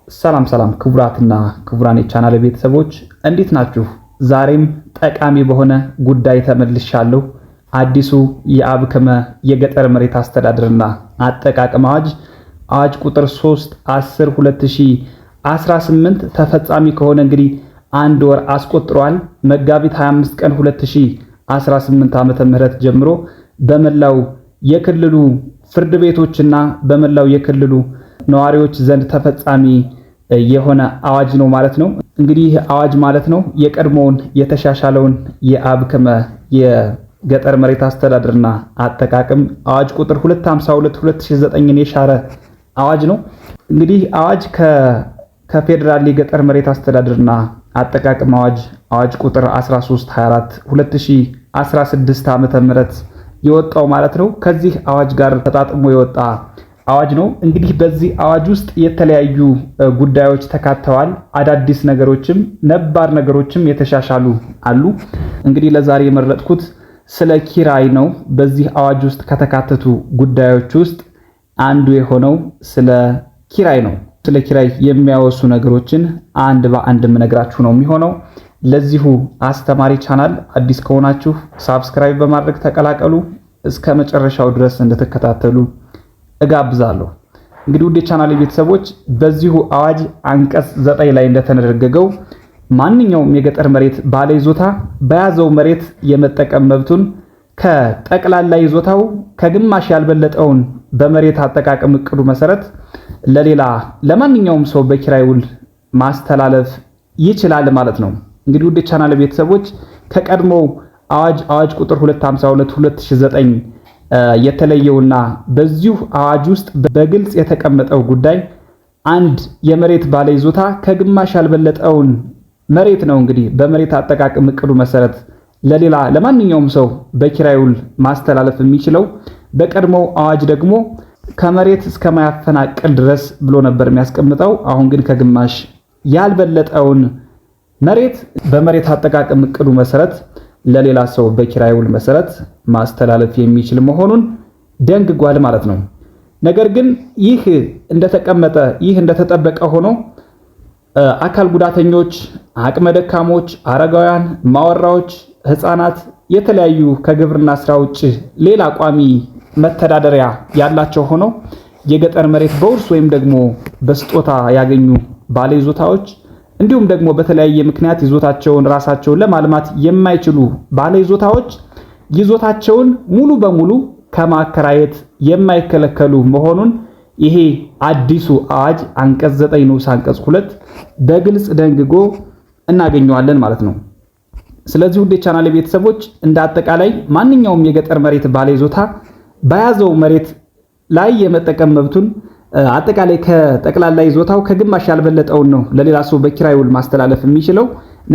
ሰላም ክቡራትና ክቡራን የቻናል ቤተሰቦች እንዴት ናችሁ? ዛሬም ጠቃሚ በሆነ ጉዳይ ተመልሻለሁ። አዲሱ የአብክመ የገጠር መሬት አስተዳደርና አጠቃቀም አዋጅ ቁጥር 3/10/2018 ተፈጻሚ ከሆነ እንግዲህ አንድ ወር አስቆጥሯል። መጋቢት 25 ቀን 2018 ዓመተ ምህረት ጀምሮ በመላው የክልሉ ፍርድ ቤቶችና በመላው የክልሉ ነዋሪዎች ዘንድ ተፈጻሚ የሆነ አዋጅ ነው ማለት ነው። እንግዲህ አዋጅ ማለት ነው የቀድሞውን የተሻሻለውን የአብክመ የገጠር መሬት አስተዳደርና አጠቃቀም አዋጅ ቁጥር 252/2009 የሻረ አዋጅ ነው። እንግዲህ አዋጅ ከፌደራል የገጠር መሬት አስተዳደርና አጠቃቀም አዋጅ ቁጥር 1324/2016 ዓመተ ምህረት የወጣው ማለት ነው። ከዚህ አዋጅ ጋር ተጣጥሞ የወጣ አዋጅ ነው። እንግዲህ በዚህ አዋጅ ውስጥ የተለያዩ ጉዳዮች ተካተዋል። አዳዲስ ነገሮችም ነባር ነገሮችም የተሻሻሉ አሉ። እንግዲህ ለዛሬ የመረጥኩት ስለ ኪራይ ነው። በዚህ አዋጅ ውስጥ ከተካተቱ ጉዳዮች ውስጥ አንዱ የሆነው ስለ ኪራይ ነው። ስለ ኪራይ የሚያወሱ ነገሮችን አንድ በአንድ የምነግራችሁ ነው የሚሆነው። ለዚሁ አስተማሪ ቻናል አዲስ ከሆናችሁ ሳብስክራይብ በማድረግ ተቀላቀሉ። እስከ መጨረሻው ድረስ እንድትከታተሉ እጋብዛለሁ። እንግዲህ ውድ የቻናሌ ቤተሰቦች በዚሁ አዋጅ አንቀጽ 9 ላይ እንደተደነገገው ማንኛውም የገጠር መሬት ባለይዞታ በያዘው መሬት የመጠቀም መብቱን ከጠቅላላ ይዞታው ከግማሽ ያልበለጠውን በመሬት አጠቃቀም እቅዱ መሰረት ለማንኛውም ሰው በኪራይ ውል ማስተላለፍ ይችላል ማለት ነው። እንግዲህ ውድ የቻናሌ ቤተሰቦች ከቀድሞው አዋጅ ቁጥር 252/2009 የተለየውና በዚሁ አዋጅ ውስጥ በግልጽ የተቀመጠው ጉዳይ አንድ የመሬት ባለይዞታ ከግማሽ ያልበለጠውን መሬት ነው እንግዲህ በመሬት አጠቃቀም እቅዱ መሰረት ለማንኛውም ሰው በኪራይ ውል ማስተላለፍ የሚችለው። በቀድሞው አዋጅ ደግሞ ከመሬት እስከ ማያፈናቅል ድረስ ብሎ ነበር የሚያስቀምጠው። አሁን ግን ከግማሽ ያልበለጠውን መሬት በመሬት አጠቃቀም እቅዱ መሰረት ለሌላ ሰው በኪራይ ውል መሰረት ማስተላለፍ የሚችል መሆኑን ደንግጓል ማለት ነው። ነገር ግን ይህ እንደተጠበቀ ሆኖ አካል ጉዳተኞች፣ አቅመ ደካሞች፣ አረጋውያን፣ ማወራዎች፣ ህፃናት የተለያዩ ከግብርና ስራ ውጭ ሌላ ቋሚ መተዳደሪያ ያላቸው ሆነው የገጠር መሬት በውርስ ወይም ደግሞ በስጦታ ያገኙ ባለይዞታዎች እንዲሁም ደግሞ በተለያየ ምክንያት ይዞታቸውን ራሳቸውን ለማልማት የማይችሉ ባለይዞታዎች ይዞታቸውን ሙሉ በሙሉ ከማከራየት የማይከለከሉ መሆኑን ይሄ አዲሱ አዋጅ አንቀጽ 9 ንዑስ አንቀጽ 2 በግልጽ ደንግጎ እናገኘዋለን ማለት ነው። ስለዚህ ውድ የቻናሌ ቤተሰቦች እንደ አጠቃላይ ማንኛውም የገጠር መሬት ባለይዞታ በያዘው መሬት ላይ የመጠቀም መብቱን አጠቃላይ ከጠቅላላ ይዞታው ከግማሽ ያልበለጠውን ነው ለሌላ ሰው በኪራይ ውል ማስተላለፍ የሚችለው።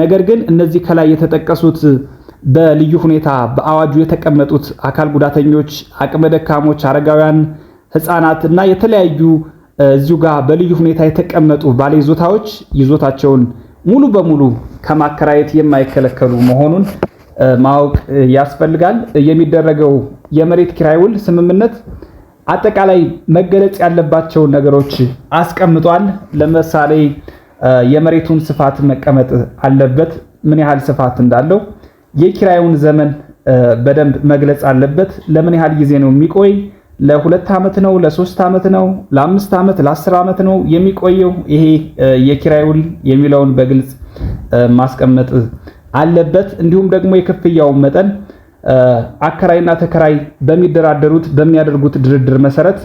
ነገር ግን እነዚህ ከላይ የተጠቀሱት በልዩ ሁኔታ በአዋጁ የተቀመጡት አካል ጉዳተኞች፣ አቅመ ደካሞች፣ አረጋውያን፣ ህፃናት እና የተለያዩ እዚሁ ጋር በልዩ ሁኔታ የተቀመጡ ባለይዞታዎች ይዞታቸውን ሙሉ በሙሉ ከማከራየት የማይከለከሉ መሆኑን ማወቅ ያስፈልጋል። የሚደረገው የመሬት ኪራይ ውል ስምምነት አጠቃላይ መገለጽ ያለባቸው ነገሮች አስቀምጧል። ለምሳሌ የመሬቱን ስፋት መቀመጥ አለበት፣ ምን ያህል ስፋት እንዳለው። የኪራዩን ዘመን በደንብ መግለጽ አለበት። ለምን ያህል ጊዜ ነው የሚቆይ? ለ2 ዓመት ነው? ለ3 ዓመት ነው? ለ5 ዓመት? ለ10 ዓመት ነው የሚቆየው? ይሄ የኪራይ ውል የሚለውን በግልጽ ማስቀመጥ አለበት። እንዲሁም ደግሞ የክፍያው መጠን አከራይና ተከራይ በሚያደርጉት ድርድር መሰረት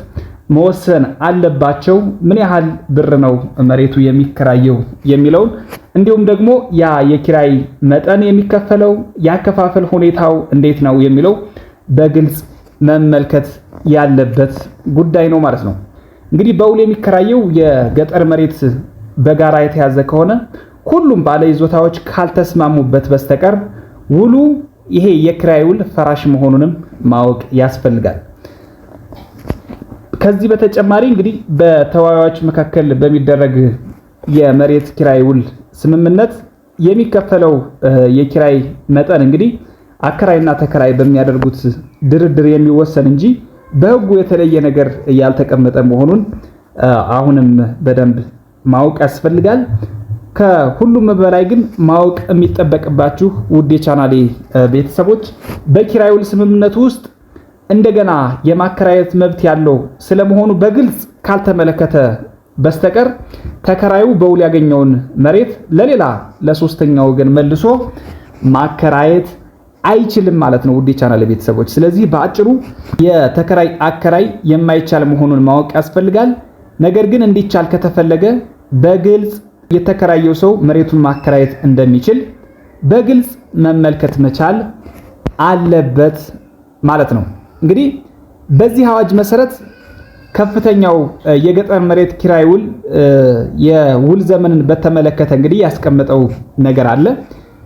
መወሰን አለባቸው። ምን ያህል ብር ነው መሬቱ የሚከራየው የሚለውን እንዲሁም ደግሞ ያ የኪራይ መጠን የሚከፈለው ያከፋፈል ሁኔታው እንዴት ነው የሚለው በግልጽ መመልከት ያለበት ጉዳይ ነው ማለት ነው። እንግዲህ በውል የሚከራየው የገጠር መሬት በጋራ የተያዘ ከሆነ ሁሉም ባለይዞታዎች ካልተስማሙበት በስተቀር ውሉ ይሄ የኪራይ ውል ፈራሽ መሆኑንም ማወቅ ያስፈልጋል። ከዚህ በተጨማሪ እንግዲህ በተዋዋዮች መካከል በሚደረግ የመሬት ኪራይ ውል ስምምነት የሚከፈለው የኪራይ መጠን እንግዲህ አከራይና ተከራይ በሚያደርጉት ድርድር የሚወሰን እንጂ በሕጉ የተለየ ነገር ያልተቀመጠ መሆኑን አሁንም በደንብ ማወቅ ያስፈልጋል። ከሁሉም በላይ ግን ማወቅ የሚጠበቅባችሁ ውድ የቻናሌ ቤተሰቦች በኪራይ ውል ስምምነቱ ውስጥ እንደገና የማከራየት መብት ያለው ስለመሆኑ በግልጽ ካልተመለከተ በስተቀር ተከራዩ በውል ያገኘውን መሬት ለሌላ ለሶስተኛ ወገን መልሶ ማከራየት አይችልም ማለት ነው ውድ የቻናሌ ቤተሰቦች። ስለዚህ በአጭሩ የተከራይ አከራይ የማይቻል መሆኑን ማወቅ ያስፈልጋል። ነገር ግን እንዲቻል ከተፈለገ በግልጽ የተከራየው ሰው መሬቱን ማከራየት እንደሚችል በግልጽ መመልከት መቻል አለበት ማለት ነው። እንግዲህ በዚህ አዋጅ መሰረት ከፍተኛው የገጠር መሬት ኪራይ ውል የውል ዘመንን በተመለከተ እንግዲህ ያስቀመጠው ነገር አለ።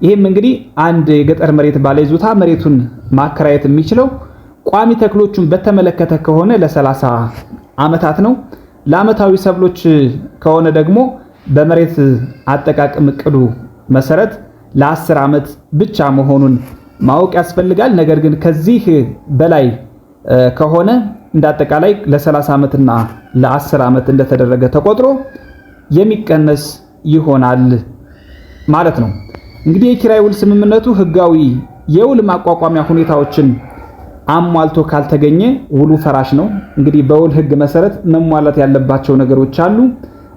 ይህም እንግዲህ አንድ የገጠር መሬት ባለይዞታ መሬቱን ማከራየት የሚችለው ቋሚ ተክሎቹን በተመለከተ ከሆነ ለ30 ዓመታት ነው። ለዓመታዊ ሰብሎች ከሆነ ደግሞ በመሬት አጠቃቀም እቅዱ መሰረት ለ10 ዓመት ብቻ መሆኑን ማወቅ ያስፈልጋል። ነገር ግን ከዚህ በላይ ከሆነ እንዳጠቃላይ ለ30 ዓመትና ለ10 ዓመት እንደተደረገ ተቆጥሮ የሚቀነስ ይሆናል ማለት ነው። እንግዲህ የኪራይ ውል ስምምነቱ ህጋዊ የውል ማቋቋሚያ ሁኔታዎችን አሟልቶ ካልተገኘ ውሉ ፈራሽ ነው። እንግዲህ በውል ህግ መሰረት መሟላት ያለባቸው ነገሮች አሉ።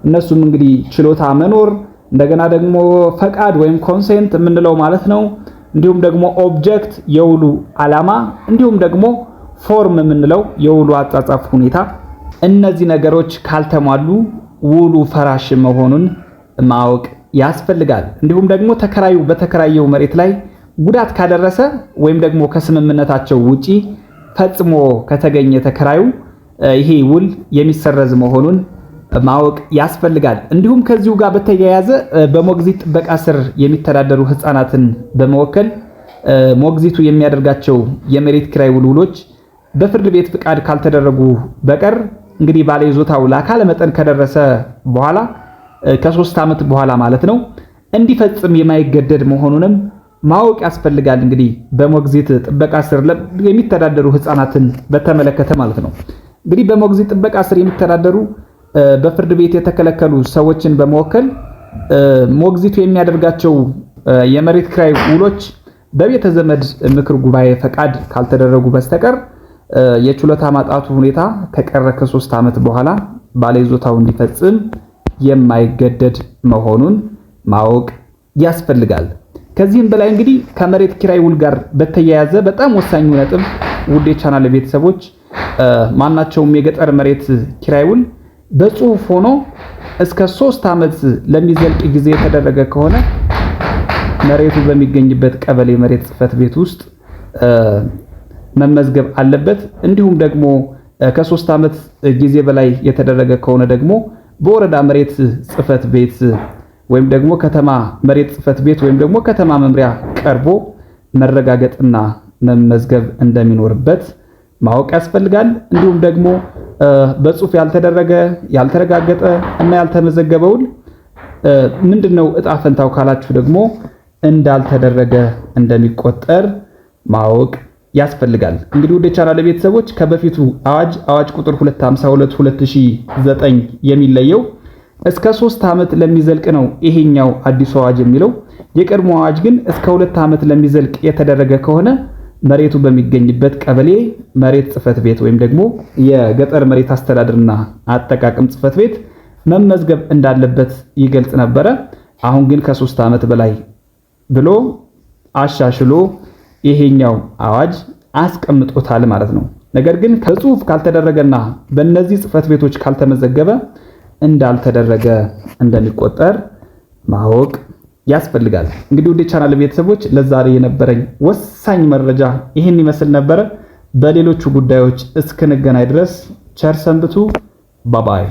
እነሱም እንግዲህ ችሎታ መኖር፣ እንደገና ደግሞ ፈቃድ ወይም ኮንሴንት የምንለው ማለት ነው። እንዲሁም ደግሞ ኦብጀክት የውሉ ዓላማ፣ እንዲሁም ደግሞ ፎርም የምንለው የውሉ አጻጻፍ ሁኔታ። እነዚህ ነገሮች ካልተሟሉ ውሉ ፈራሽ መሆኑን ማወቅ ያስፈልጋል። እንዲሁም ደግሞ ተከራዩ በተከራየው መሬት ላይ ጉዳት ካደረሰ ወይም ደግሞ ከስምምነታቸው ውጪ ፈጽሞ ከተገኘ ተከራዩ ይሄ ውል የሚሰረዝ መሆኑን ማወቅ ያስፈልጋል። እንዲሁም ከዚሁ ጋር በተያያዘ በሞግዚት ጥበቃ ስር የሚተዳደሩ ህፃናትን በመወከል ሞግዚቱ የሚያደርጋቸው የመሬት ኪራይ ውሎች በፍርድ ቤት ፍቃድ ካልተደረጉ በቀር እንግዲህ ባለይዞታው ለአካለ መጠን ከደረሰ በኋላ ከ3 ዓመት በኋላ ማለት ነው እንዲፈጽም የማይገደድ መሆኑንም ማወቅ ያስፈልጋል። እንግዲህ በሞግዚት ጥበቃ ስር የሚተዳደሩ ህፃናትን በተመለከተ ማለት ነው። እንግዲህ በሞግዚት ጥበቃ ስር የሚተዳደሩ በፍርድ ቤት የተከለከሉ ሰዎችን በመወከል ሞግዚቱ የሚያደርጋቸው የመሬት ኪራይ ውሎች በቤተ ዘመድ ምክር ጉባኤ ፈቃድ ካልተደረጉ በስተቀር የችሎታ ማጣቱ ሁኔታ ከቀረ ከ3 ዓመት በኋላ ባለይዞታው እንዲፈጽም የማይገደድ መሆኑን ማወቅ ያስፈልጋል። ከዚህም በላይ እንግዲህ ከመሬት ኪራይ ውል ጋር በተያያዘ በጣም ወሳኙ ነጥብ ውድ የቻናል ቤተሰቦች ማናቸውም የገጠር መሬት ኪራይ ውል በጽሁፍ ሆኖ እስከ 3 ዓመት ለሚዘልቅ ጊዜ የተደረገ ከሆነ መሬቱ በሚገኝበት ቀበሌ መሬት ጽሕፈት ቤት ውስጥ መመዝገብ አለበት። እንዲሁም ደግሞ ከ3 ዓመት ጊዜ በላይ የተደረገ ከሆነ ደግሞ በወረዳ መሬት ጽሕፈት ቤት ወይም ደግሞ ከተማ መሬት ጽሕፈት ቤት ወይም ደግሞ ከተማ መምሪያ ቀርቦ መረጋገጥና መመዝገብ እንደሚኖርበት ማወቅ ያስፈልጋል። እንዲሁም ደግሞ በጽሁፍ ያልተደረገ ያልተረጋገጠ እና ያልተመዘገበው ምንድነው እጣ ፈንታው ካላችሁ ደግሞ እንዳልተደረገ እንደሚቆጠር ማወቅ ያስፈልጋል። እንግዲህ ወደ ቻናል ቤተሰቦች ከበፊቱ አዋጅ ቁጥር 252/2009 የሚለየው እስከ 3 ዓመት ለሚዘልቅ ነው ይሄኛው አዲሱ አዋጅ የሚለው። የቀድሞ አዋጅ ግን እስከ 2 ዓመት ለሚዘልቅ የተደረገ ከሆነ መሬቱ በሚገኝበት ቀበሌ መሬት ጽሕፈት ቤት ወይም ደግሞ የገጠር መሬት አስተዳደርና አጠቃቀም ጽሕፈት ቤት መመዝገብ እንዳለበት ይገልጽ ነበረ። አሁን ግን ከ3 ዓመት በላይ ብሎ አሻሽሎ ይሄኛው አዋጅ አስቀምጦታል ማለት ነው። ነገር ግን ከጽሁፍ ካልተደረገና በእነዚህ ጽሕፈት ቤቶች ካልተመዘገበ እንዳልተደረገ እንደሚቆጠር ማወቅ ያስፈልጋል። እንግዲህ ወደ ቻናል ቤተሰቦች ለዛሬ የነበረኝ ወሳኝ መረጃ ይህን ይመስል ነበረ። በሌሎቹ ጉዳዮች እስክንገናኝ ድረስ ቸር ሰንብቱ። ባባይ